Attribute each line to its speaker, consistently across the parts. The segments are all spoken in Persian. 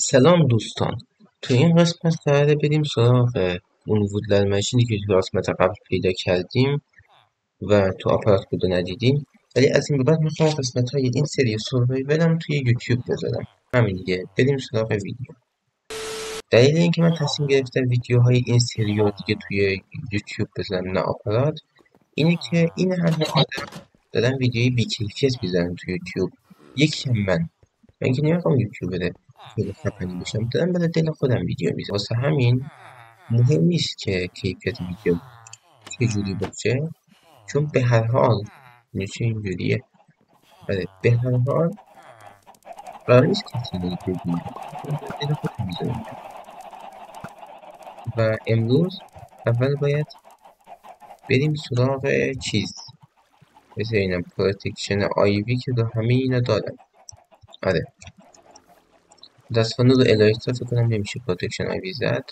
Speaker 1: سلام دوستان. تو این قسمت قراره بریم سراغ اون وودلر ماشینی که تو قسمت قبل پیدا کردیم و تو آپارات بود و ندیدیم، ولی از این به بعد میخوام قسمت های این سری سوروایولم توی یوتیوب بذارم. همین دیگه، بریم سراغ ویدیو. دلیل اینکه من تصمیم گرفتم ویدیوهای این سری رو دیگه توی یوتیوب بذارم نه آپارات اینه که این همه آدم دارن ویدیوی بیکیفیت میذارن توی یوتیوب. یکم من که نمیخوام یوتیوبر خیلی خفنی بشم، دارم برای دل خودم ویدیو میذارم. واسه همین مهم نیست که کیفیت ویدیو چجوری باشه، چون به هر حال میشه اینجوریه. آره، به هر حال قرار نیست کسی رو ببینه، من برای دل خودم میذارم. و امروز اول باید بریم سراغ چیز، مثل اینم پروتکشن آیوی که رو همه اینا دارم. آره، دستفانو رو الایستر فکر کنم نمیشه پروتکشن آیوی زد،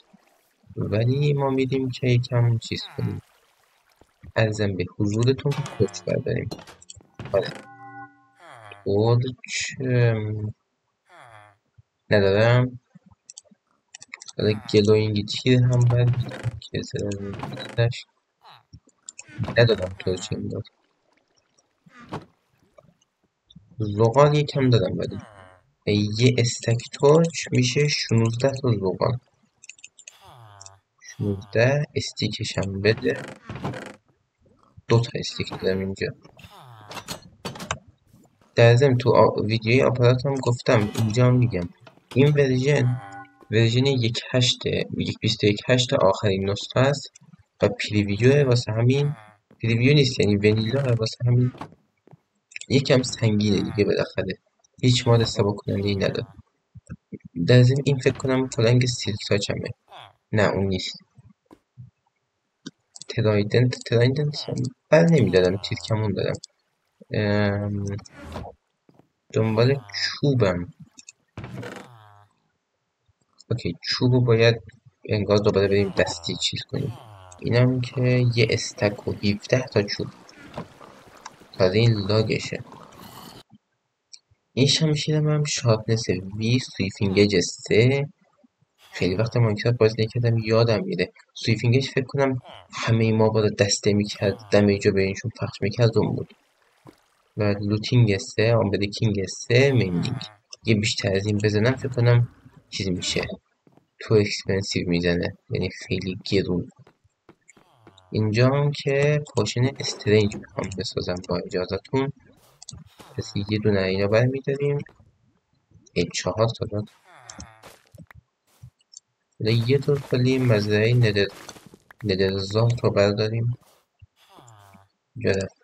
Speaker 1: ولی ما میریم که یکم چیز کنیم. ارزم به حضورتون که ترچ برداریم. آره، ترچ ندارم. حالا گلوینگ تیر هم باید که زدش ندارم. ترچ این داد زغال یکم دارم، ولی یه استک ترچ میشه 16 تا زغال. 16 استیکش هم بده. 2 تا استیک دارم اینجا. در ضمن تو ویدیوی آپارات هم گفتم، اینجا هم میگم این ورژن 1.21.8 آخرین نسخه است و پریویوه. واسه همین پریویو نیست، یعنی ونیلا، واسه همین یکم سنگینه دیگه. بالاخره هیچ ماد سبک کننده ای نداره. در ضمن این فکر کنم پلنگ سیلک تاچمه. نه اون نیست. ترایدنت هم بر نمیدارم، تیرکمون دارم. دنبال چوبم. اوکی، چوبو باید انگار دوباره بریم دستی چیز کنیم. اینم که یه استک و 17 تا چوب. تازه این لاگشه. این شمشیرم هم شارپنس وی، سویفینگج 3. خیلی وقت مایکرافت بازی نکردم، یادم میره. سویفینگج فکر کنم همه ما با دسته میکرد، دمیجو به اینشون پخش میکرد اون بود. و لوتینگ 3، آمبریکینگ 3، مندینگ. یه بیشتر از این بزنم فکر کنم چیز میشه، تو اکسپنسیو میزنه، یعنی خیلی گرون. اینجا هم که پوشن استرنج میخوام بسازم با اجازتون. پس یه دونه اینا برمیداریم. 4 تا داد. حالا یه دور کلی مزرعه ندرزارت رو برداریم. اینجا رفت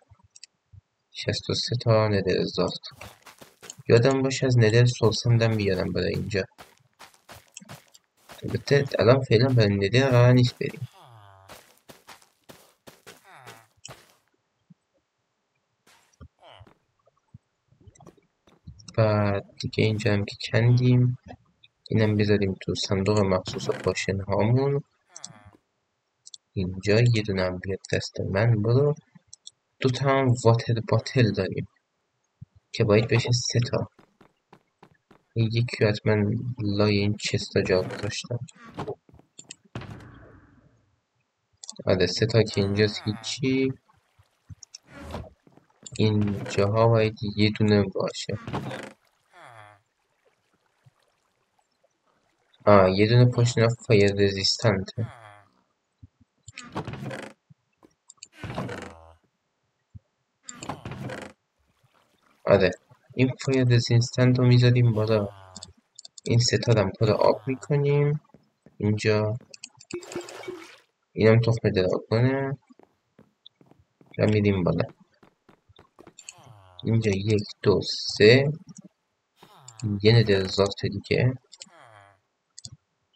Speaker 1: 63 تا ندرزارت. یادم باشه از ندر سورسندم بیارم برای اینجا. البته الان فعلا برای ندر قرار نیست بریم. بعد دیگه اینجا هم که کندیم، اینم بذاریم تو صندوق مخصوص پاشن هامون. اینجا یه دونه هم بیاد دست من. برو. 2 تا هم واتر باتل داریم که باید بشه 3 تا. یکی حتما لای این چستا جا گذاشتم. آره 3 تا که اینجاست هیچی. اینجاها باید یه دونه باشه. یه دونه پاشن فایر رزیستنته. آره، این فایر رزیستنت رو میذاریم بالا. این 3 تا هم پر آب میکنیم. اینجا اینم تخم دراگونه و میریم بالا. اینجا 1 2 3 یه ندرزارت دیگه.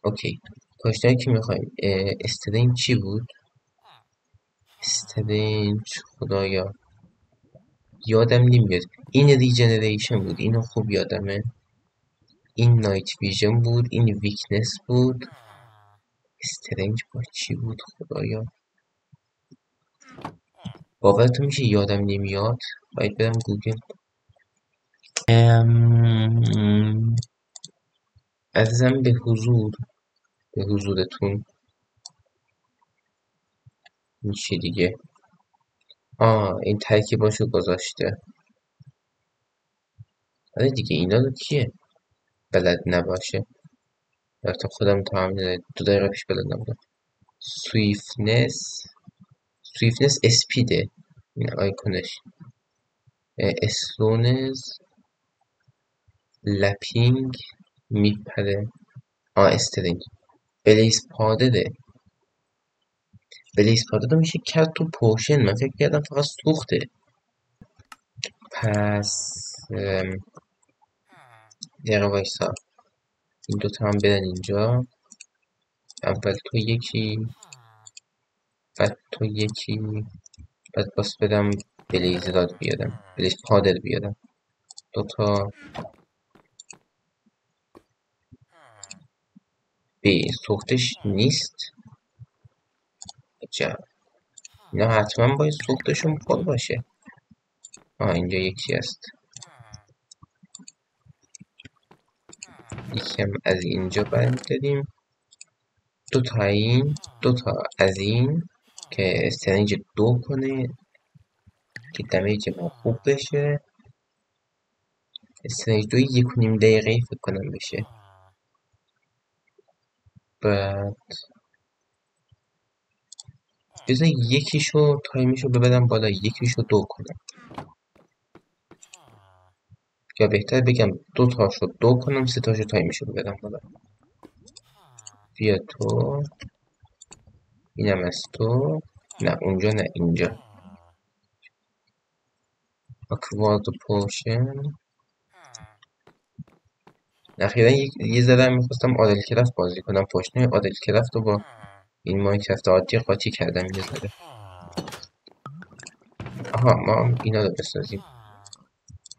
Speaker 1: اوکی، پاشنهایی که میخوایم. استرنج چی بود؟ استرنج خدایا یادم نمیاد. این ریجنریشن بود، اینو خوب یادمه. این نایت ویژن بود، این ویکنس بود. استرنج با چی بود خدایا؟ باورتون میشه یادم نمیاد. باید برم گوگل. عزیزم به حضور، به حضورتون میشه دیگه. این ترکیباشو گذاشته. آره دیگه، اینا رو کیه بلد نباشه؟ البته خودم تا همین 2 دقیقه پیش بلد نبودم. سویفتنس، سویفتنس اسپیده این آیکونش. اسلونز، لپینگ، میپره. استرینگ. بلیز پادره. بلیز پادر رو میشه کرد تو پوشن. من فکر کردم فقط سوخته. پس دقیقه وایسا، این دوتا هم برن اینجا. اول تو یکی، بعد تو یکی، بعد باز بدم بلیز راد بیارم، بلیز پادر بیارم. دوتا بی سوختش نیست. عجب، اینا حتما باید سوختشون پر باشه. اینجا یکی هست. یکم از اینجا برمیداریم. دوتا این، دوتا از این که استرنج 2 کنه که دمیج ما خوب بشه. استرنج 2 1.5 دقیقه فکر کنم بشه. بعد بذار یکیشو تایمشو ببرم بالا، یکیشو 2 کنم، یا بهتر بگم 2 تاشو 2 کنم، 3 تاشو تایمشو ببرم بالا. بیا تو، اینم از تو. نه اونجا، نه اینجا. اکوارد پوشن. اخیرا یه ذره میخواستم عادل کرفت بازی کنم، پشنه عادل کرفت رو با این مایکرافت عادی قاطی کردم یه ذره. ما هم اینا رو بسازیم.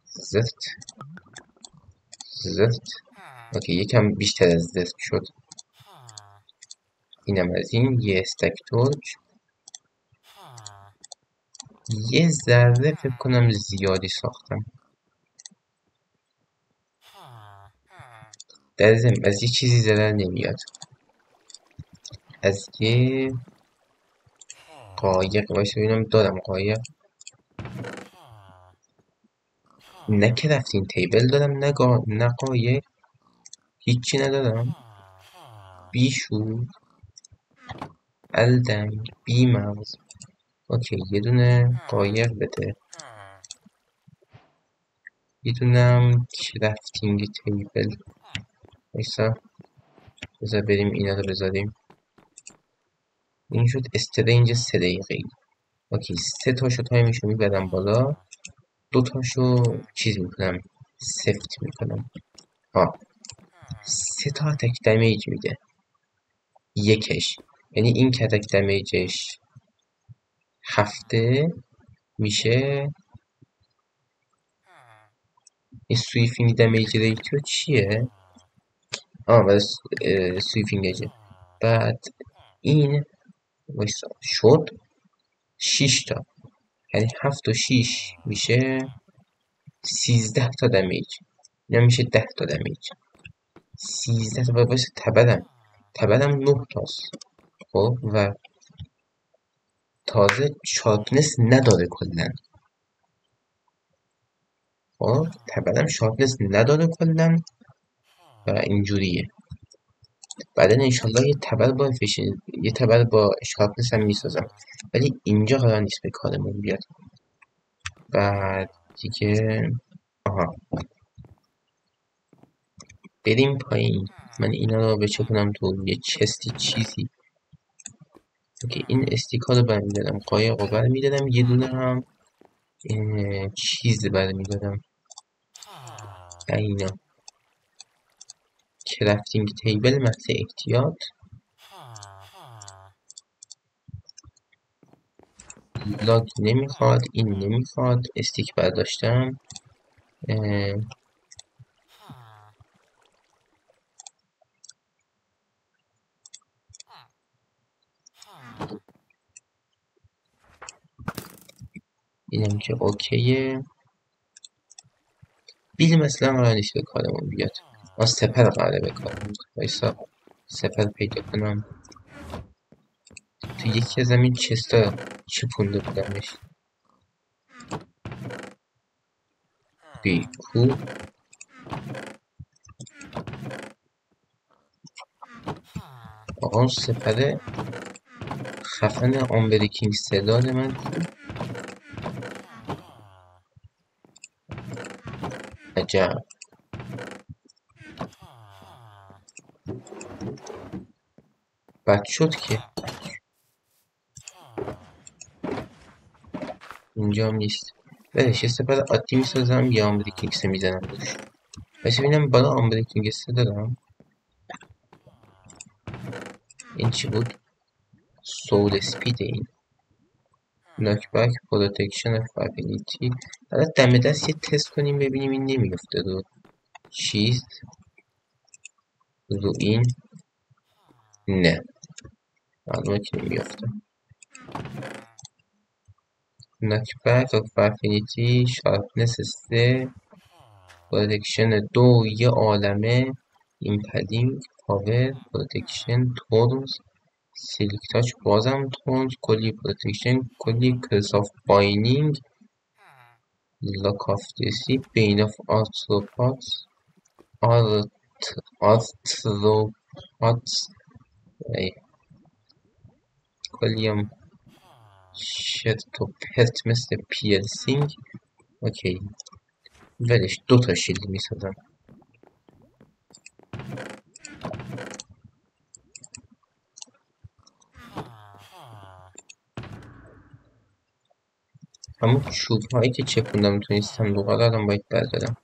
Speaker 1: زفت، زفت. اوکی، یکم بیشتر از زفت شد. اینم از این. یه استک تورچ. یه ذره فکر کنم زیادی ساختم. در ضمن از یه چیزی ضرر نمیاد، از یه قایق. وایسا ببینم دارم قایق. نه کرافتین تیبل دارم، نه قایق، هیچی ندارم. بیشور، الدنگ، بی مغز. اوکی، یه دونه قایق بده، یه دونم کرافتینگ تیبل. وایسا بذار بریم اینا رو بذاریم. این شد استرنج 3 دقیقه‌ای. اوکی، 3 تاشو تایمشو میبرم بالا، 2 تاشو چیز میکنم، سفت میکنم. 3 تا اتک دمیج میده یکش، یعنی این که اتک دمیجش 7 میشه. این سویفینگ دمیج ریتیو چیه؟ ولی سویفینگشه. بعد این وایسا شد 6 تا، یعنی 7 و 6 میشه 13 تا دمیج. اینا میشه 10 تا دمیج. 13 تا. وایسا تبرم 9 تاست. خب و تازه شارپنس نداره کلا. خب تبرم شارپنس نداره کلا و اینجوریه. بعدا انشالله یه تبر با شارپنس هم میسازم، ولی اینجا قرار نیست به کارمون بیاد. بعد دیگه بریم پایین. من اینا رو بچپونم تو یه چستی چیزی. اوکی، این استیکا رو برمیدارم، قایق رو برمیدارم، یه دونه هم چیز برمیدارم. اینا کرافتینگ تیبل محض احتیاط. لاگ نمیخواد، این نمیخواد. استیک برداشتم. اینم که اوکیه. بیل مثلا قرار نیست به کارمون بیاد. سپر قراره بکارم. وایسا سپر پیدا کنم. تو یکی از همین چستا چپونده بودمش. بیکو. آقا اون سپر خفن آمبریکینگ صداد من کو؟ عجب. بد شد که اینجا هم نیست. ولش، یه سپر عادی میسازم یا آمبریکینگس میزنم روش. بس ببینم بالا آمبریکینگس دارم. این چی بود؟ سول اسپید. این ناکبک پروتکشن فابیلیتی. حالا دم دست یه تست کنیم ببینیم این نمیفته رو چیز، رو این. نه معلومه که نمیفته. ناکبک فابیلیتی شارپنس 3، پروتکشن 2 یه عالمه، ایمپدینگ پاور پروتکشن تورز، سیلک تاچ بازم تونز، کلی پروتکشن، کلی کرس آف باینینگ، لاک آف دیسی، بین آف آرتروپاتس، آرتروپاتس، کلی هم شرط و پرت مثل پیرسینگ. اوکی ولش، 2 تا شیلد میسازم. همون چوب هایی که چپوندم تو این صندوق ها رو الان باید بردارم.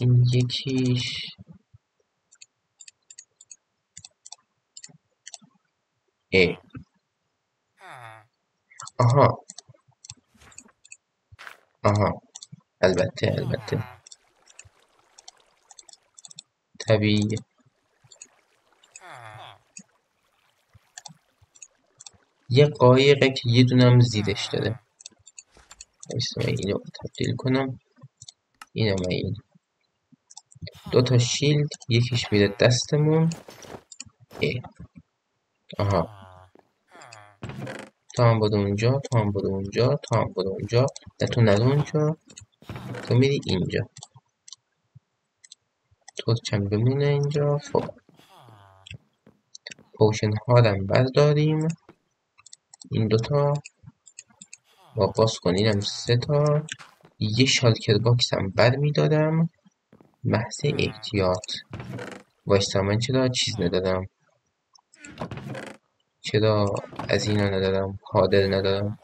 Speaker 1: این یکیش ای. آها آها البته طبیعیه. یه قایقه که یه دونم زیرش داره. بایستا من اینو تبدیل کنم. اینم این 2 تا شیلد، یکیش میره دستمون. ای. آها تو هم برو اونجا، تو هم برو اونجا، تو هم برو اونجا. نه تو نرو اونجا، تو میری اینجا. ترچم بمونه اینجا. خب پوشن ها هم برداریم. این 2 تا با باز کن، اینم 3 تا. یه شالکر باکس هم بر میدارم محض احتیاط. وایستا من چرا چیز ندارم، چرا از اینا ندارم، پادر ندارم.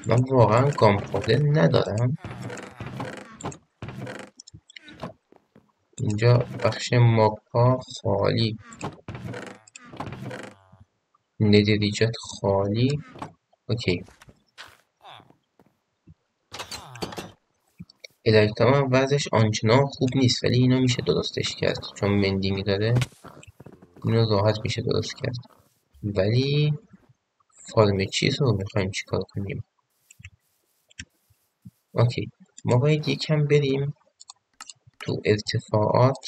Speaker 1: من واقعا گام پادر ندارم. اینجا بخش ماپا خالی، ندریجت خالی. اوکی الکترام هم وضعش آنچنان خوب نیست، ولی اینو میشه درستش کرد چون مندینگ داره. اینو راحت میشه درست کرد. ولی فارم چیز رو میخوایم چیکار کنیم؟ اوکی ما باید یکم بریم تو ارتفاعات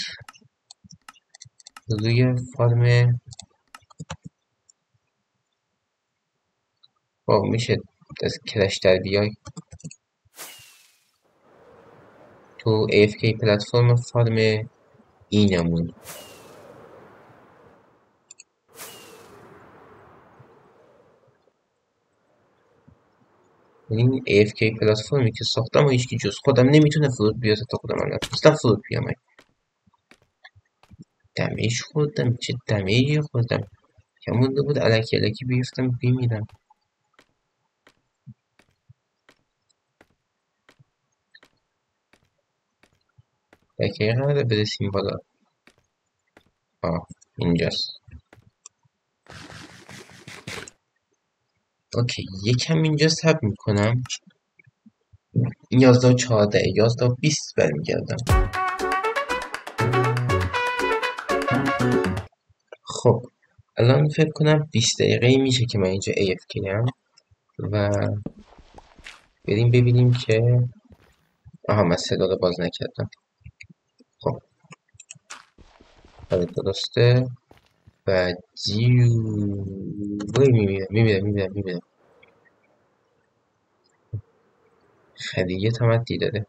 Speaker 1: روی فارم. میشه از کرش در بیای تو AFK پلتفرم فارم اینمون. این AFK پلتفرمی که ساختم و هیچکی جز خودم نمیتونه فرود بیاد تا خودم هم نتونستم فرود بیام. دمیج خوردم، چه دمیجی خوردم که مونده بود الکی الکی بیفتم بمیرم. دکی قراره برسیم بالا. اینجاست. اوکی یکم اینجا سب میکنم. 11 و 14 11 و 20 برمیگردم. خب الان فکر کنم 20 دقیقه میشه که من اینجا AFK ام و بریم ببینیم که آها من صدا رو باز نکردم. خب آره درسته و وای میمیره خیلی تمدی داره.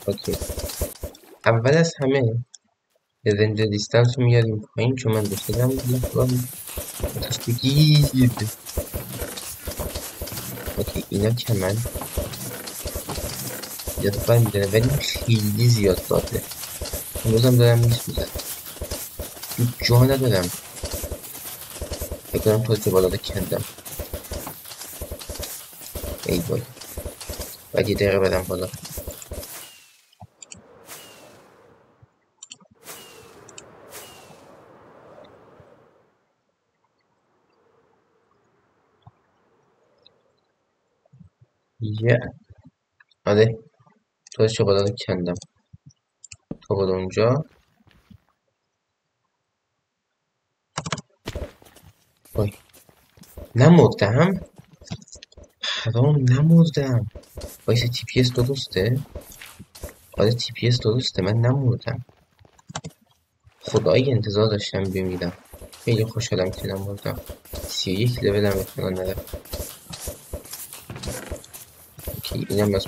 Speaker 1: اوکی اول از همه رنج دیستنس رو میاریم پایین چون من دوست دارم آتش بگیر. اوکی اینا که من زیاد بر میداره ولی خیلی زیاد داده. هنوزم دارم میسوزن جا ندارم بگرم تازه بالا رو کندم. ای وای باید یه دقیقه برم بالا. یه آره تازه بالا رو کندم تا بالا اونجا. وای نمردم حرام نمردم. وایسه تی پی اس درسته؟ آره تی پی اس درسته من نمردم. خدایی انتظار داشتم بمیرم. خیلی خوشحالم که نمردم. 31 لول هم احتمال ندارم. اوکی اینم از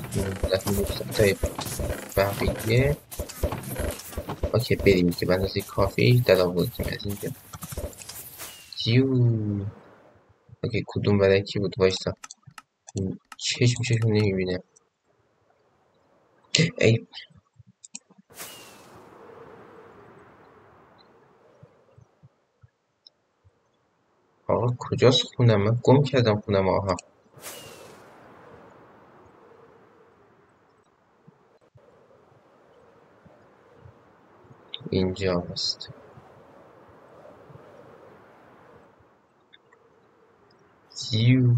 Speaker 1: مووسنتای بقیه. اوکی بریم که به اندازه کافی در آوردیم از اینجا. جیو اوکی کدوم برای کی بود وایسا چشمشون نمیبینه. ای آقا کجاست خونم؟ من گم کردم خونم. آها اینجا هست. جیو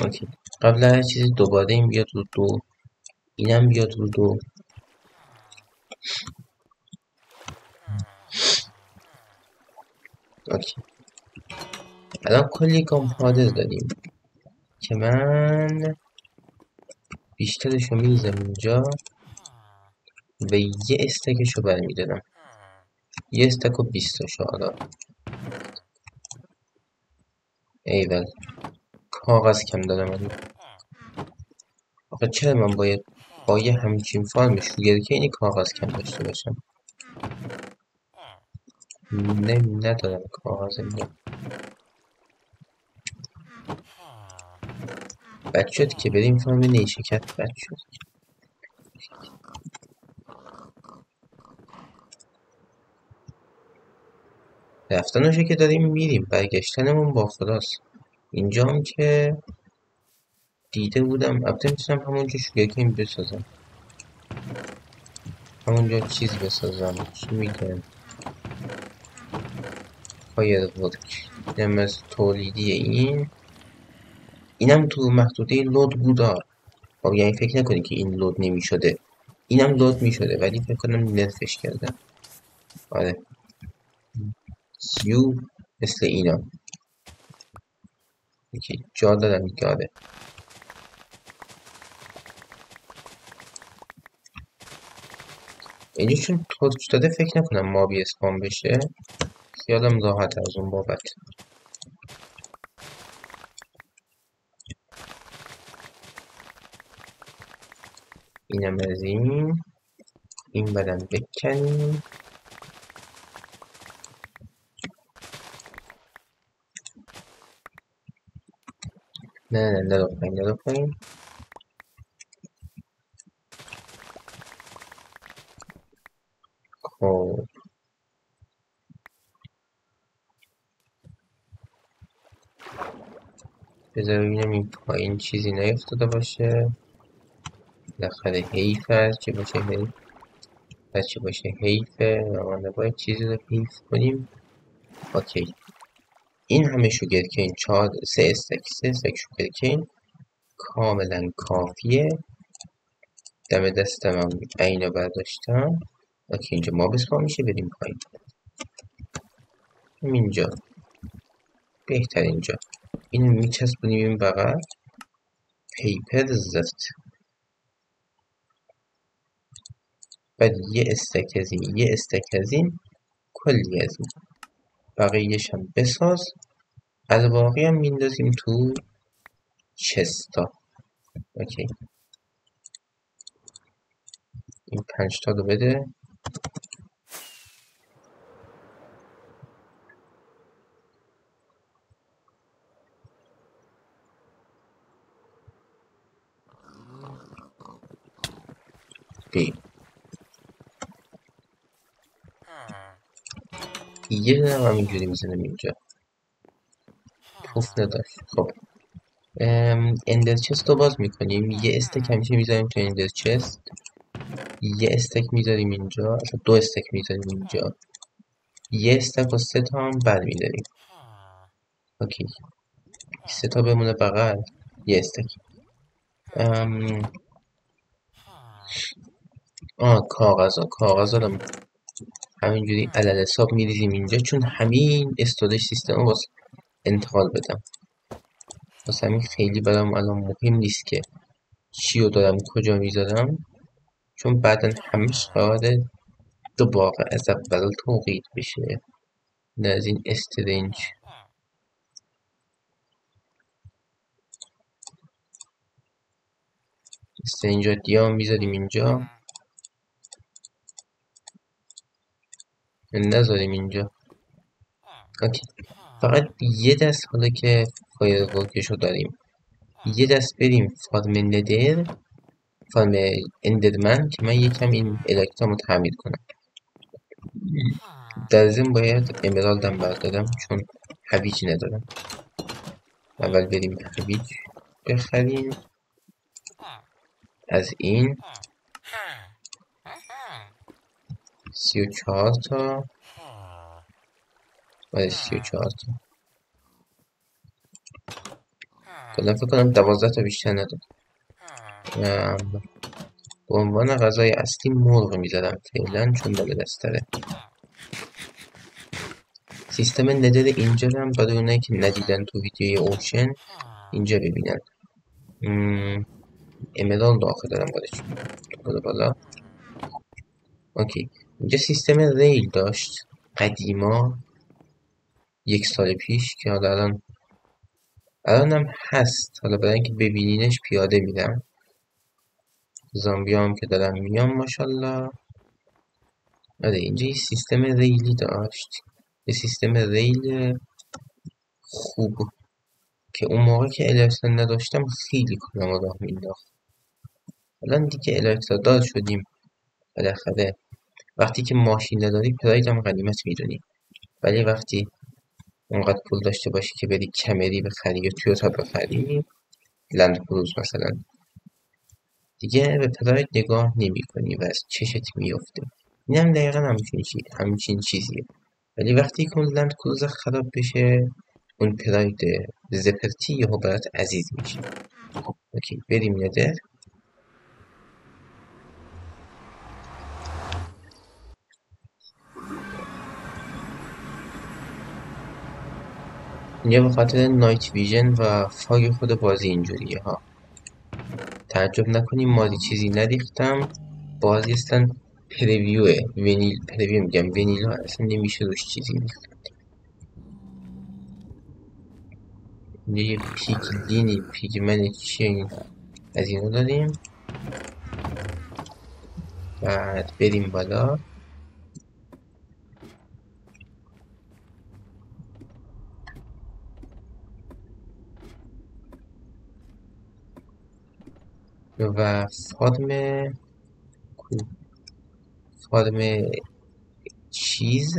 Speaker 1: اوکی قبل هر چیزی دوباره این بیاد رو دو اینم بیاد رو دو. اوکی الان کلی کامپادر داریم که من بیشترشو میریزم اینجا و یه استکشو برمیدارم. یه استک و 20 تاشو حالا ایول کاغذ کم دارم الان. آخه چرا من باید با یه همچین فارم شوگرکینی کاغذ کم داشته باشم؟ ندارم کاغذ اینجا. بد شد که بریم فارم نیشکت. بد شد. رفتنشو که داریم میریم برگشتنمون با خداست. اینجام که دیده بودم البته میتونم همونجا شوگرکین بسازم. همونجا چیز بسازم چی میگن فایرورک. اینم از تولیدی اینم تو محدوده لود بودا. خب یعنی فکر نکنی که این لود نمیشده. اینم لود میشده ولی فکر کنم نرفش کردم. آره سیو مثل اینا یکی جا دارم دیگه. آره اینجا چون ترچ داده فکر نکنم مابی اسپام بشه. خیالم راحت از اون بابت. اینم از این بدن بکنیم. نه نرو پایین. خب بذار ببینم این پایین چیزی نیفتاده باشه. بالاخره حیف هرچی باشه حیف. هرچی باشه حیفه و ما نباید چیزی رو حیف کنیم. اوکی این همه شوگرکین سه استک شوگرکین کاملا کافیه. دم دستم هم اینو برداشتم. اوکی اینجا ما بسپا میشه، بریم پایین. اینجا بهتر، اینجا اینو میچسبونیم این بغل. پیپر زفت. بعد یه استک از این، یه استک از این، کلی از این. بقیه‌اش هم بساز. از باقی هم میندازیم تو چستا. اوکی این 5 تا رو بده. بی یه دونه هم همینجوری میزنم اینجا. توف نداشت. خب اندر چست رو باز میکنیم. یه استک همیشه میذاریم تو اندر چست. یه استک میذاریم اینجا، اصلا 2 استک میذاریم اینجا. یه استک و 3 تا هم بر میداریم. اوکی 3 تا بمونه بغل. یه استک. کاغذا رو همینجوری علل حساب میریزیم اینجا، چون همین استورج سیستم رو واسه انتقال بدم. واسه همین خیلی برام الان مهم نیست که چی رو دارم کجا میذارم، چون بعدا همش قراره دوباره از اول توقیت بشه. نه از این استرنج. استرنج ها میذاریم اینجا، نذاریم اینجا. اوکی فقط یه دست حالا که فایرورکش رو داریم، یه دست بریم فارم ندر، فارم اندرمن، که من یکم این الکترام رو تعمیر کنم. در ضمن باید امرالدم بردارم چون هویج ندارم. اول بریم هویج بخریم. از این 34 تا، باید 34 تا کلا فکر کنم 12 تا بیشتر ندارم. به عنوان غذای اصلی مرغ میزدم فعلا چون دم دستره. سیستم ندر اینجا هم برای اونایی که ندیدن تو ویدیوی اوشن اینجا ببینن. امرالد آخه دارم بالا. اوکی اینجا سیستم ریل داشت قدیما، 1 سال پیش، که حالا الانم هست. حالا برای اینکه ببینینش پیاده میرم. زامبی هم که دارم میام ماشاءالله. آره اینجا یه سیستم ریلی داشت، یه سیستم ریل خوب که اون موقع که الکترا نداشتم خیلی کارم راه مینداخت. الان دیگه الکترا دار شدیم بالاخره. وقتی که ماشین نداری پراید هم غنیمت میدونی، ولی وقتی اونقدر پول داشته باشی که بری کمری بخری یا تویوتا بخری، لند کروز مثلا، دیگه به پراید نگاه نمی کنی و از چشت میفته. این هم دقیقا همچین چیزیه. ولی وقتی که اون لند کروز خراب بشه، اون پراید زپرتی یهو برات عزیز میشه. اوکی بریم ندر. اینجا به خاطر نایت ویژن و فاگ خود بازی اینجوریه ها. تعجب نکنیم مادی چیزی نریختم. بازی اصلا پریویو میگم ونیلا اصلا نمیشه روش چیزی ریخت. اینجا یه پیگلینی پیگمن چین از اینو داریم. بعد بریم بالا. و فارم چیز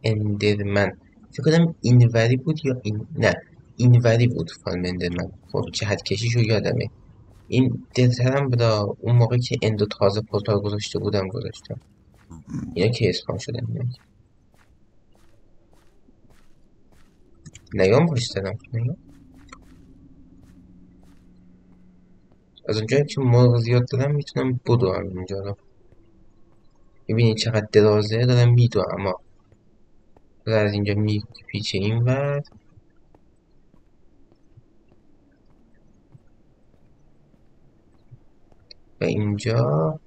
Speaker 1: اندرمن، فکر کنم اینوری بود یا نه اینوری بود فارم اندرمن. خب جهت کشیشو یادمه. این دلترم بدا اون موقع که اندو تازه پورتال گذاشته بودم گذاشتم. اینا که اسپان شدن نیام پشت دارم. از اونجایی که مرغ زیاد دارم میتونم بدوم اینجا رو. میبینید چقدر درازه دارم میدوم، اما از اینجا میپیچه این ور و اینجا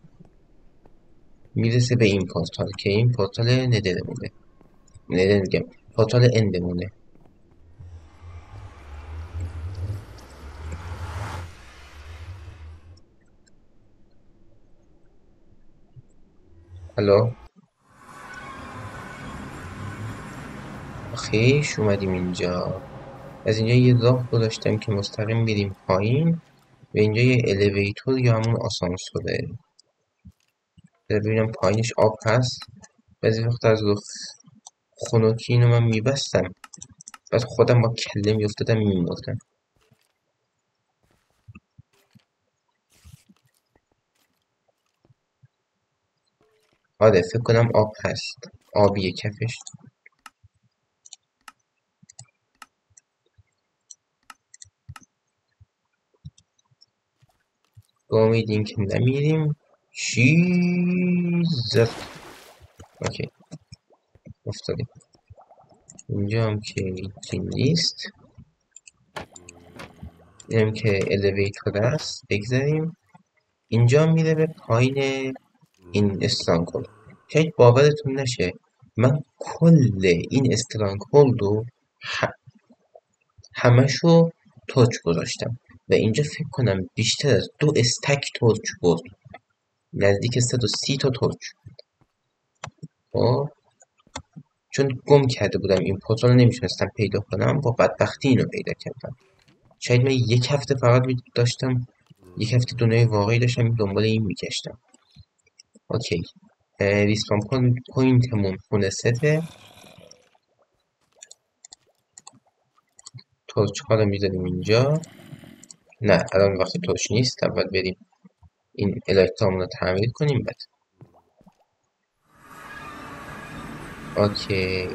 Speaker 1: میرسه به این پورتال که این پورتال ندرمونه. ندر میگم، پورتال اندمونه. الو، خیش اومدیم اینجا. از اینجا یه راه گذاشتم که مستقیم میریم پایین و اینجا یه الیویتور یا همون آسانسوره. ببینم پایینش آب هست. بعضی وقت از رو خنکی اینو من میبستم، بعد خودم با کله میافتادم میمردم. آره فکر کنم آب هست، آبیه کفش. با امید این که نمیریم. شیزر اوکی افتادیم. اینجا هم که هیچی نیست. اینم که الیویتور است، بگذاریم. اینجا میره به پایین این استرانگولد. شاید باورتون نشه من کل این استرانگولد رو همشو ترک گذاشتم و اینجا فکر کنم بیشتر از 2 استک ترک بود، نزدیک 130 تا ترک. خب چون گم کرده بودم این پورتال رو نمیتونستم پیدا کنم، با بدبختی اینو پیدا کردم. شاید من یک هفته فقط داشتم، یک هفته دنیای واقعی داشتم دنبال این میگشتم. اوکی، ریسپان پوینتمون خونه سته. تورچ ها رو میذاریم اینجا. نه الان وقت تورچ نیست، اول بریم این الکترامون رو تعمیر کنیم بعد. اوکی،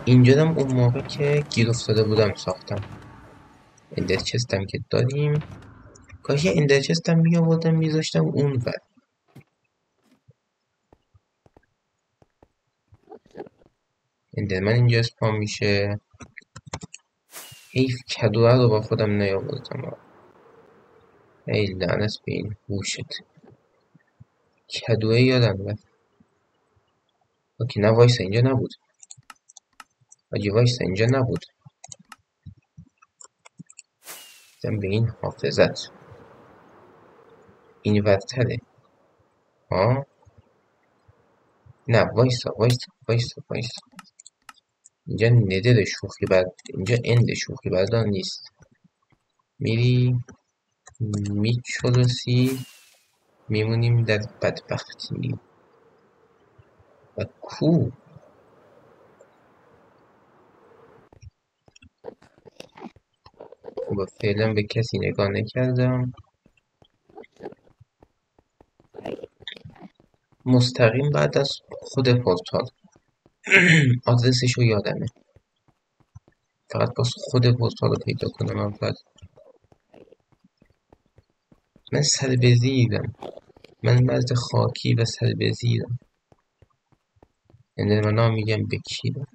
Speaker 1: اینجا هم اون موقع که گیر افتاده بودم ساختم. اندر چستم که داریم، کاش یه اندر چستم میآوردم میذاشتم اون ور. اندرمن اینجا اسپام میشه. حیف کدوه رو با خودم نیاوردم. ای لعنت به این هوشت، کدوه یادم رفت. اوکی نه وایسا اینجا نبود. آجی وایسا اینجا نبود. زن به این حافظت این ورتره. ها نه وایسا وایسا وایسا وایسا، اینجا ندر شوخی برد، اینجا اند شوخی بردار نیست. میری میچلوسی، میمونیم در بدبختی و کو. و فعلا به کسی نگاه نکردم. مستقیم بعد از خود پورتال. آدرسشو یادمه، فقط باز خود پورتال رو پیدا کنم اول. من سربزیرم، من مرد خاکی و سربزیرم. اندرمنا میگم بکیرم.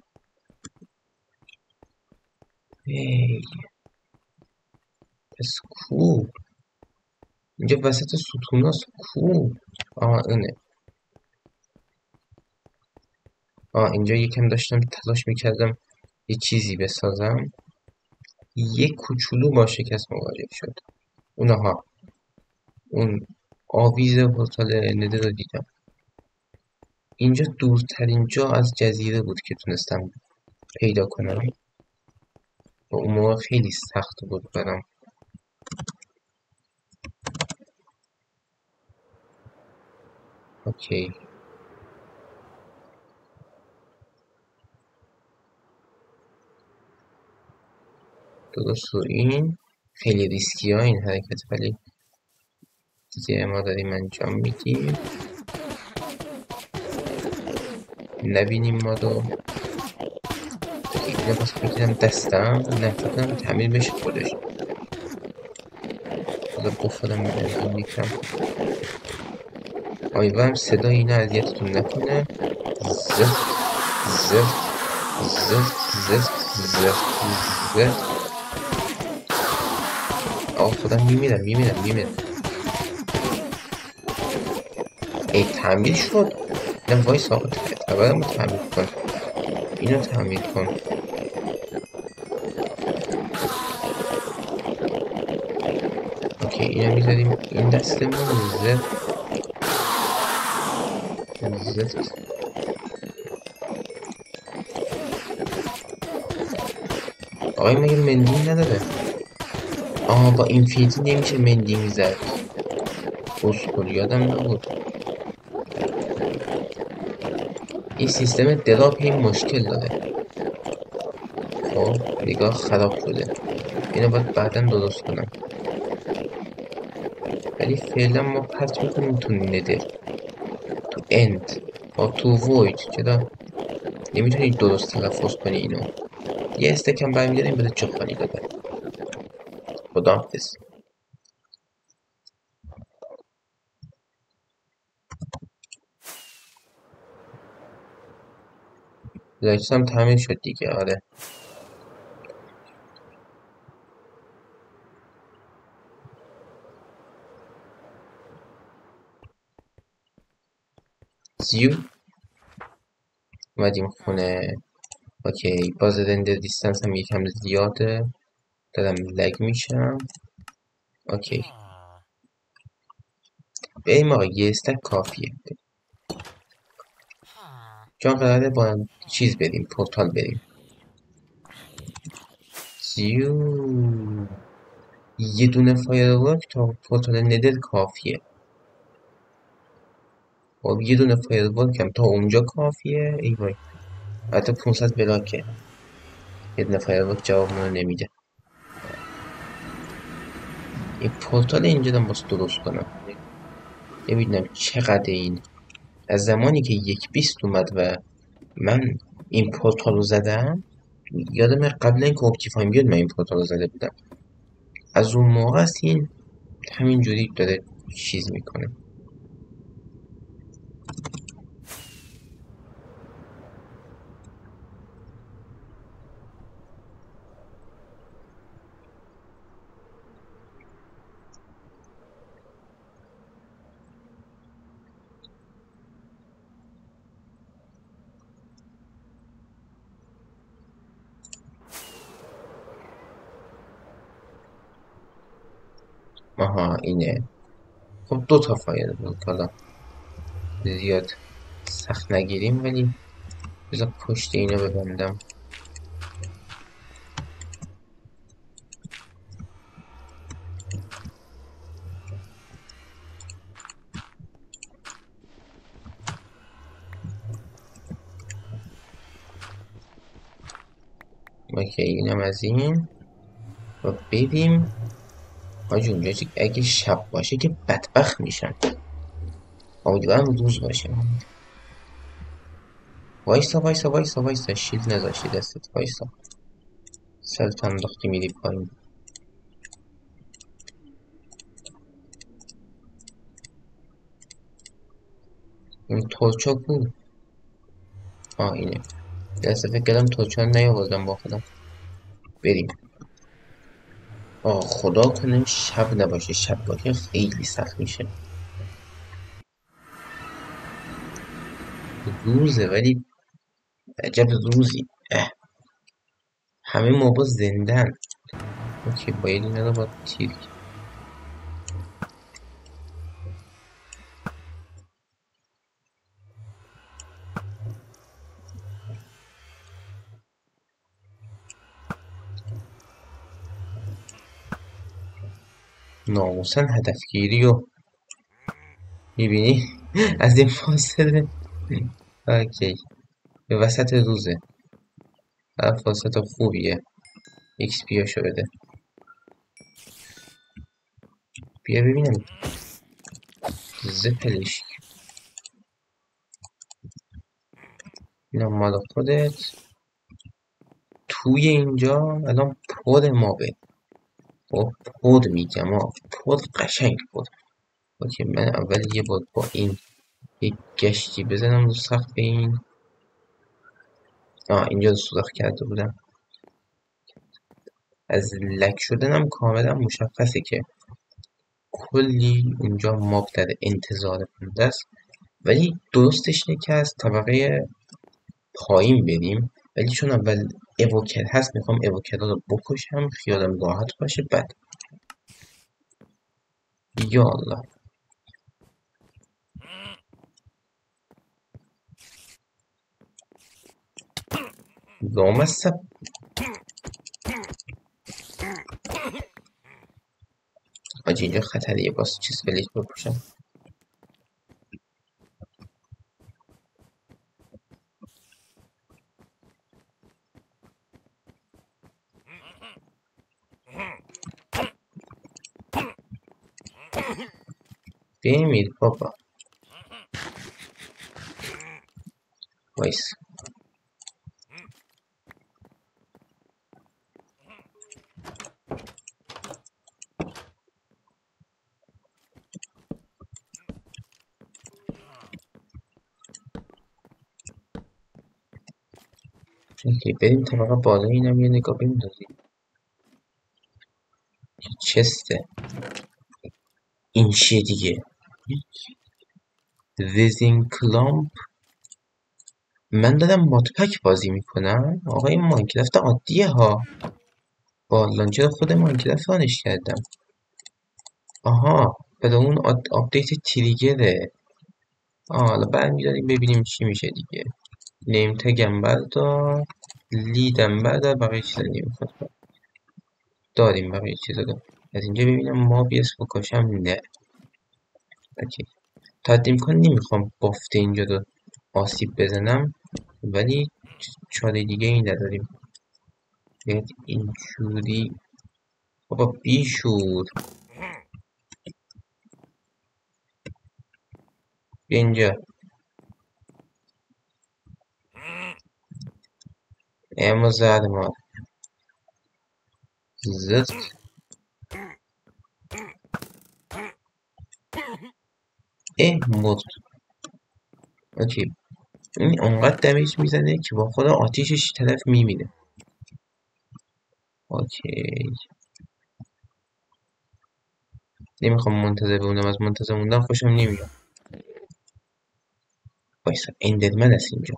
Speaker 1: ای پس کو اینجا وسط ستوناست کو. اینه. اینجا یکم داشتم تلاش میکردم یه چیزی بسازم، یه کوچولو با شکست مواجه شد. اون آویز پورتال نده رو دیدم. اینجا دورترین جا از جزیره بود که تونستم پیدا کنم و اون موقع خیلی سخت بود برام. اوکی درست رو این خیلی ریسکی ها این حرکت، ولی دیگه ما داریم انجام میدیم. نبینیم ما رو. اینو باز بگیرم دستم، نه فکرم تعمیر بشه خودش. بذار بخورم بنزین یکم. امیدوارم صدای اینا اذیتتون نکنه. زفت زفت زفت زفت زفت زفت. آقا خودم میمیرم. ای تعمیر شد. نه وایس آقا تبرم رو تعمیر کن. اینو تعمیر کن. اوکی اینو میذاریم این دستمون. زفت زفت. آقای مگه مندینگ نداره؟ آها با اینفینیتی نمیشه مندینگ زد. اسکول یادم نبود. این سیستم دراپ این مشکل داره. خب نگاه خراب شده. اینو باید بعدا درست کنم. ولی فعلا ما پرت میکنیم تو ندر، تو اند و تو وید. چرا نمیتونی درست تلفظ کنی اینو؟ یه استکم برمیداریم بده چه خالی داده. خداحافظ. لایتس هم تعمیر شد دیگه. آره زیو اومدیم خونه. اوکی باز رندر دیستنس هم یکم زیاده، دارم لگ میشم. اوکی بریم آقا یه استک کافیه، چون قراره با چیز بریم پورتال بریم. زیو یه دونه فایرورک تا پورتال ندر کافیه. خب یه دونه فایرورک هم تا اونجا کافیه. ای وای حتی 500 بلاکه. یه دونه فایرورک جوابمونو نمیده. این پورتال اینجا دارم باز درست کنم. نمیدونم چقدر این از زمانی که 1.20 اومد و من این پورتال رو زدم، یادم قبل اینکه اپتیفایم بیاد من این پورتال رو زده بودم. از اون موقع است این همینجوری داره چیز میکنه. آها اینه. خب 2 تا فایر بود. حالا زیاد سخت نگیریم، ولی بذار پشت اینو ببندم. اوکی اینم از این. و بریم حاجی اونجا اگه شب باشه که بدبخت میشن. امیدوارم روز باشه. وایسا شیلد نذاشتی دستت. وایسا سلط انداختی میری پایین. این ترچا کو؟ اینه. دست فکر کردم ترچا نیاوردم با خودم. بریم. خدا کنه شب نباشه. شب باشه خیلی سخت میشه. روزه ولی عجب روزی. همه موقع زندن. اوکی باید این رو با تیر ناموسن هدفگیری رو میبینی از این فاصله. اوکی به وسط روزه. فرصت خوبیه. ایکس پی شو بده. بیا ببینم زپلش. اینا مال خودت. توی اینجا الان پر مابه. خب پر میگم پر قشنگ پر. اوکی من اول یه بار با این یک گشتی بزنم رو سقف این. اینجا رو سوراخ کرده بودم. از لک شدنم کاملا مشخصه که کلی اونجا ماب در انتظار بنده است، ولی درستش اینه که از طبقه پایین بریم، ولی چون اول اوکر هست میخوام اوکرها رو بکشم خیالم راحت باشه. بعد یا الله لامصب حاجی اینجا خطریه باز چیز بلیک بپوشم. بمیر بابا وایس. اوکی بریم طبقه بالا اینم یه نگاه بندازیم. چسته این چیه دیگه؟ رزین کلامپ. من دارم مادپک بازی میکنم. آقا این ماینکرافت عادیه ها، با لانچر خود ماینکرافت رانش کردم. آها برای اون آپدیت تریگره. حالا برمیداریم ببینیم چی میشه دیگه. نیم تگم بردار، لیدم بردار، بقیه چیزا نمیخواد. داریم بقیه چیزا رو. از اینجا ببینم ما بیس بکشم. نه اوکی. تا حد امکان نمیخوام بافت اینجا رو آسیب بزنم، ولی چاره دیگه ای نداریم. باید اینجوری. بابا بیشور بیا اینجا. اما زد ما زفت. مرد. اوکی این اونقدر دمیج میزنه که با خود آتیشش طرف میمیره. اوکی نمیخوام منتظر بمونم، از منتظر موندن خوشم نمیاد. وایسا اندرمن هست اینجا.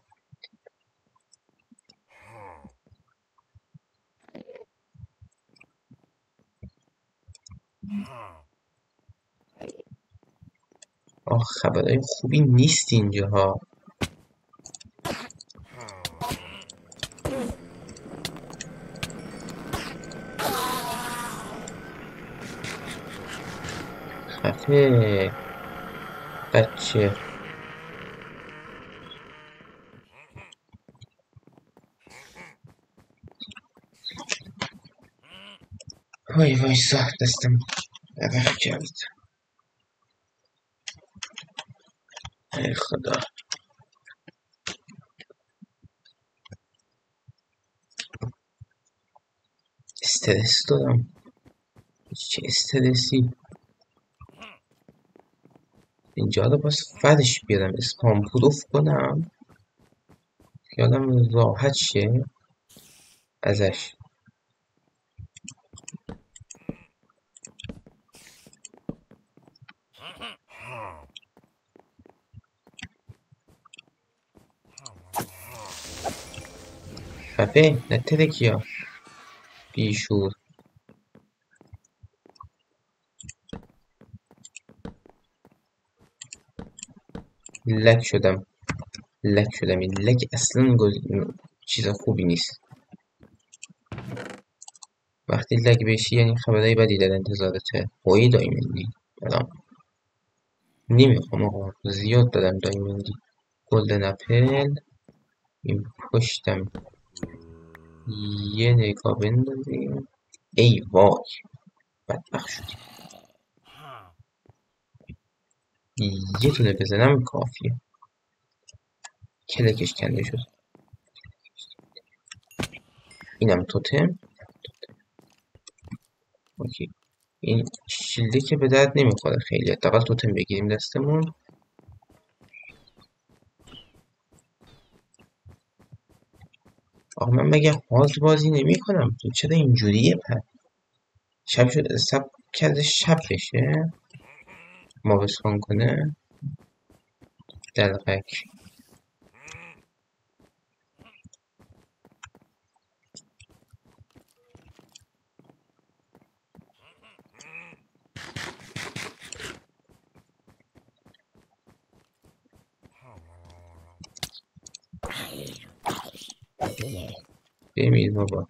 Speaker 1: خبرهای خوبی نیست اینجا ها. خفه بچه. وایسا دستم عرق کرد. ای خدا استرس دارم. چه استرسی. اینجا رو باز فرش بیارم اسپام پروف کنم خیالم راحت شه ازش. خفه نترکیا بیشور. لک شدم. این لک اصلا چیز خوبی نیست. وقتی لگ بشی یعنی خبرهای بدی در انتظارته. هوی دایمندی برام نمیخوام آقا، زیاد دادم دایمندی. گلدن اپل. این پشتم یه نگاه بندازیم. ای وای بدبخت شدیم. یه تونه بزنم کافیه. کلکش کنده شد. اینم توتم. اوکی. این شیلده که به درد نمیخوره خیلی، حداقل توتم بگیریم دستمون. آقا من مگه هاز بازی نمی کنم؟ تو چرا اینجوریه پر؟ شب شد سب کرده شب بشه ما بسخن کنه دلقک. بمیر بابا.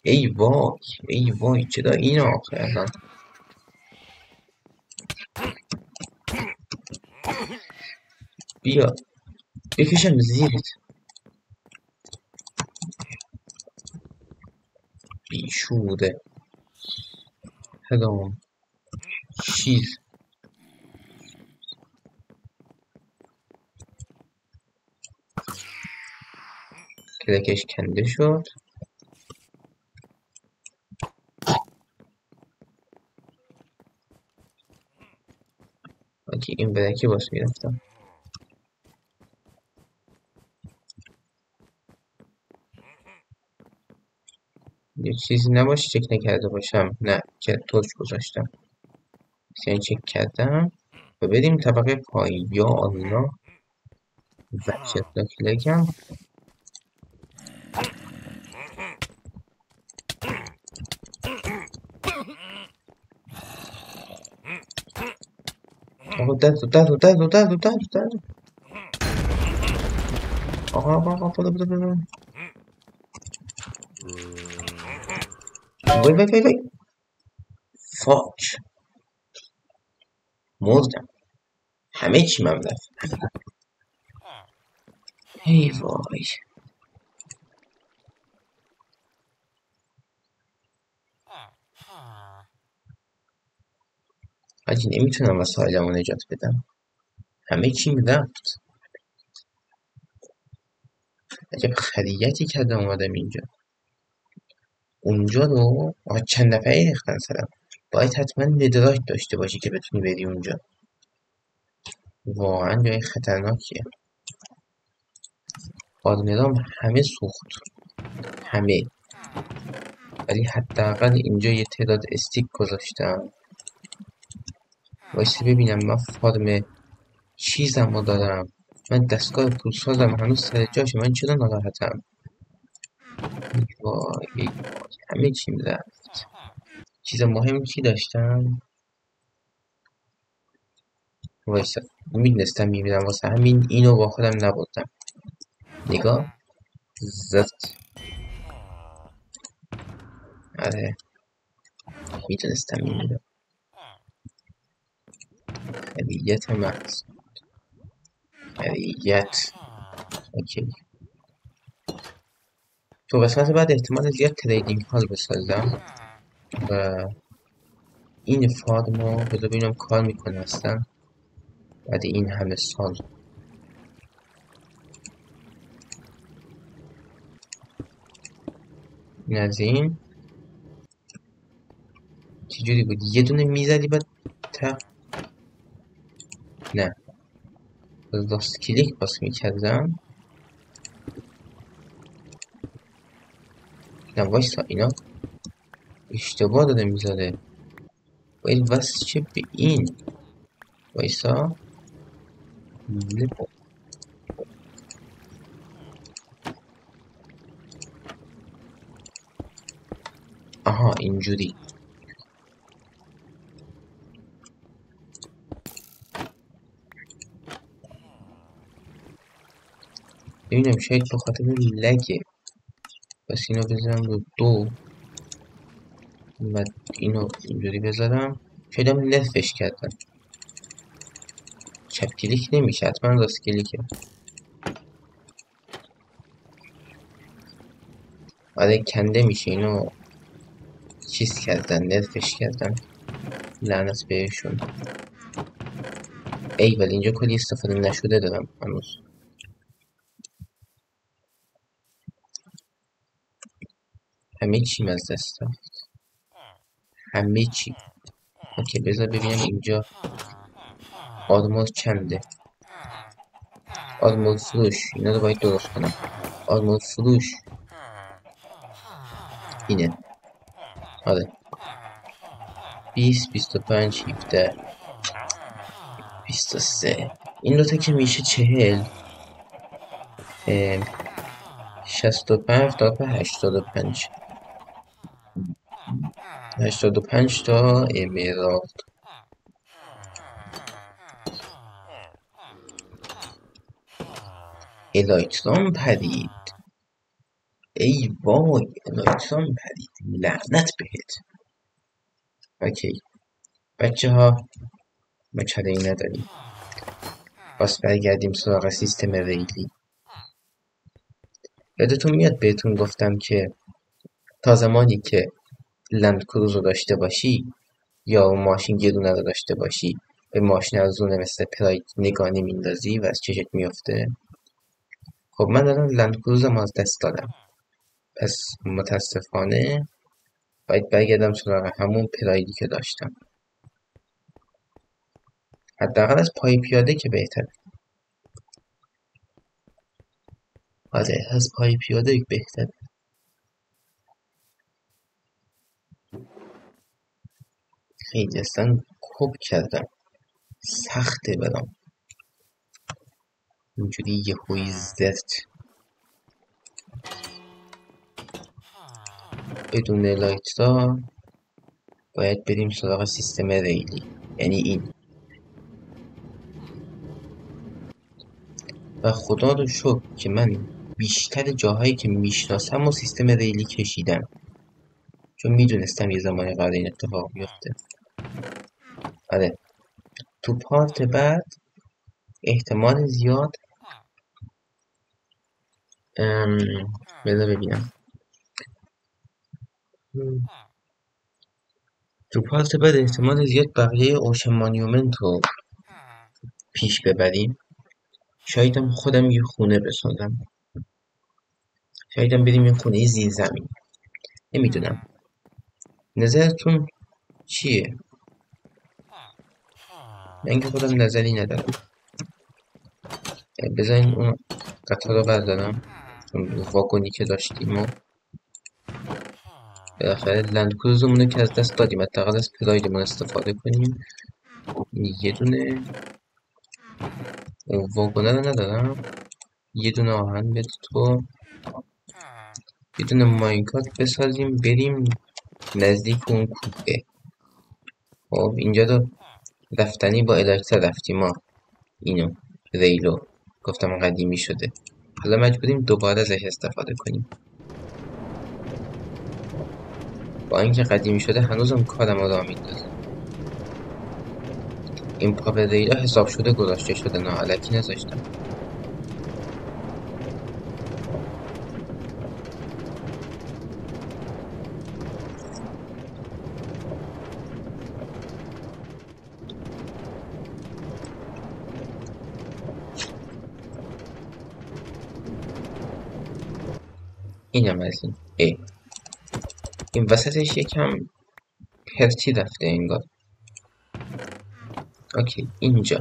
Speaker 1: ای وای، ای وای، چرا این آخه الان بیا بکشم زیرت. بیشوره هدام چیز. کلکش کنده شد. اوکی این برکی باز میرفتم. یه چیزی نباشه چک نکرده باشم. نه که توش گذاشتم. یعنی چک کردم و بریم طبقه پایین. یا الله وحشتناک لگم. آقا در. آقا برو. وای فاک مردم. همه چی من رفت. ای وای. حاجی نمیتونم وسایلمو نجات بدم. همه چیم رفت. عجب خریتی کردم اومدم اینجا. اونجا رو چند نفره ریختن سرم. باید حتما ندراک داشته باشی که بتونی بری اونجا. واقعا جای خطرناکیه. آدمیرام همه سوخت. همه. ولی حداقل اینجا یه تعداد استیک گذاشتم. وایسی ببینم من فارم چیزم رو دارم. من دستگاه پولسازم هنوز سر جاشه. من چرا ناراحتم؟ وای همه چیم رفت. چیز مهم چی داشتم؟ وایسا میدونستم میمیرم واسه همین اینو با خودم نبردم. نگاه زفت. آره میدونستم میمیرم. هویت محض. هویت. اوکی. تو قسمت بعد احتمال زیاد تریدینگ هال بسازم و این فارمو بذار ببینم کار میکنه اصلا بعد این همه سال. این از این چجوری بود؟ یه دونه میزدی بعد نه راست کلیک باز میکردم. نه وایسا اینا اشتباه داده میذاره. باید وصل چه به این. وایسا آها اینجوری. ببینم شاید به خاطر لگه. پس اینو بذارم رو 2 و اینو اینجوری بذارم. شاید هم نصفش کردم. چپ کلیک نمیشه حتما راست کلیکه. آره کنده میشه. اینو چیز کردن نصفش کردن. لعنت بهشون. ای ولی اینجا کلی استفاده نشده دارم هنوز. همه چیم از دست رفت، همه چی. اوکی بذار ببینم اینجا آرمور چنده. آرمور فروش، اینا رو باید درست کنم. آرمور فروش اینه. آره 20 25 17 23. این دوتا که میشه 40. 65 تا 85. 85 تا امرالد. الایترام پرید. ای وای الایترام پرید، لعنت بهت. اوکی بچه ها ما چاره ای نداریم، باز برگردیم سراغ سیستم ریلی. یادتون میاد بهتون گفتم که تا زمانی که لند کروز رو داشته باشی یا ماشین یه دونه رو داشته باشی به ماشین ارزونه مثل پراید نگاه نمیندازی و از چشت میفته. خب من الان لند کروزم از دست دادم، پس متاسفانه باید برگردم سراغ همون پرایدی که داشتم. حداقل از پای پیاده که بهتره. آره از پای پیاده بهتره. خیلی اصلا کپ کردم، سخته برام اینجوری یهویی زرت بدون لایترا. باید بریم سراغ سیستم ریلی، یعنی این. و خدا رو شکر که من بیشتر جاهایی که میشناسم و سیستم ریلی کشیدم، چون میدونستم یه زمانی قرار این اتفاق بیفته. آره تو پارت بعد احتمال زیاد بذار ببینم تو پارت بعد احتمال زیاد بقیه اوشن مانیومنت رو پیش ببریم. شایدم خودم یه خونه بسازم، شایدم بریم یه خونه زیر زمین. نمیدونم نظرتون چیه؟ من که خودم نظری ندارم. بذارین اون قطار رو بردارم، اون واگونی که داشتیم و بالاخره لند کروزمون رو که از دست دادیم، حداقل از پرایدمون استفاده کنیم. یه دونه اون واگونه رو ندارم، یه دونه آهن بده تو، یه دونه ماینکارت بسازیم بریم نزدیک اون کوپه. خب اینجا رو رفتنی با الکترا رفتیم ما، اینو ریلو گفتم قدیمی شده، حالا مجبوریم دوباره ازش استفاده کنیم. با اینکه قدیمی شده هنوزم کارم رو راه میندازه. این پاور ریلا حساب شده گذاشته شده، نه الکی نذاشتم. اینم از این. این وسطش یکم پرتی رفته انگار. اوکی اینجا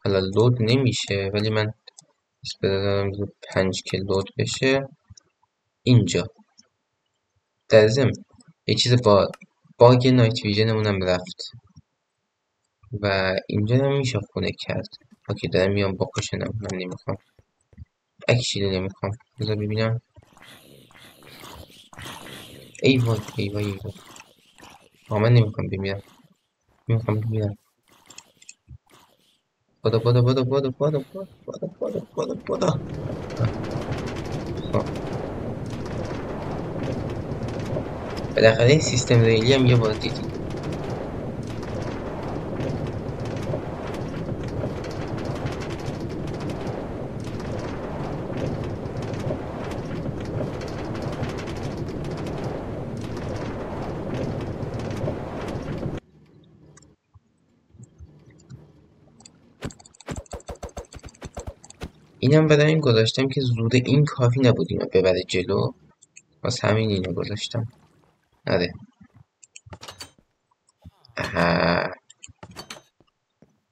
Speaker 1: حالا لود نمیشه، ولی من بذارم رو 5 که لود بشه. اینجا در ضمن یه چیز با باگ نایت ویژنمونم رفت و اینجا هم میشه خونه کرد. اوکی دارم میام با کشنم، من نمیخوام اکشیلی نمیخوام. بذار ببینم. ای وای ای وای ای وای، من نمیخوام بمیرم، نمیخوام بمیرم. بدا بدا بدا بدا بدا بدا بدا بدا بدا بدا. بالاخره این سیستم ریلی هم یه بار دیدیم. اینم برای این گذاشتم که زوده این کافی نبود اینو ببره جلو، واسه همین اینو گذاشتم. آره. اها.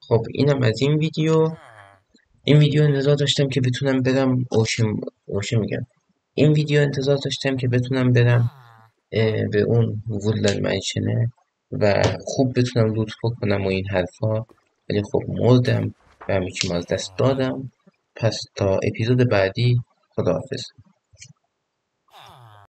Speaker 1: خب اینم از این ویدیو. این ویدیو انتظار داشتم که بتونم برم اوشن میگم. این ویدیو انتظار داشتم که بتونم برم به اون وودلند منشنه و خوب بتونم لوت کنم و این حرفا، ولی خب مردم و همه چیم از دست دادم. پس تا اپیزود بعدی، خداحافظ.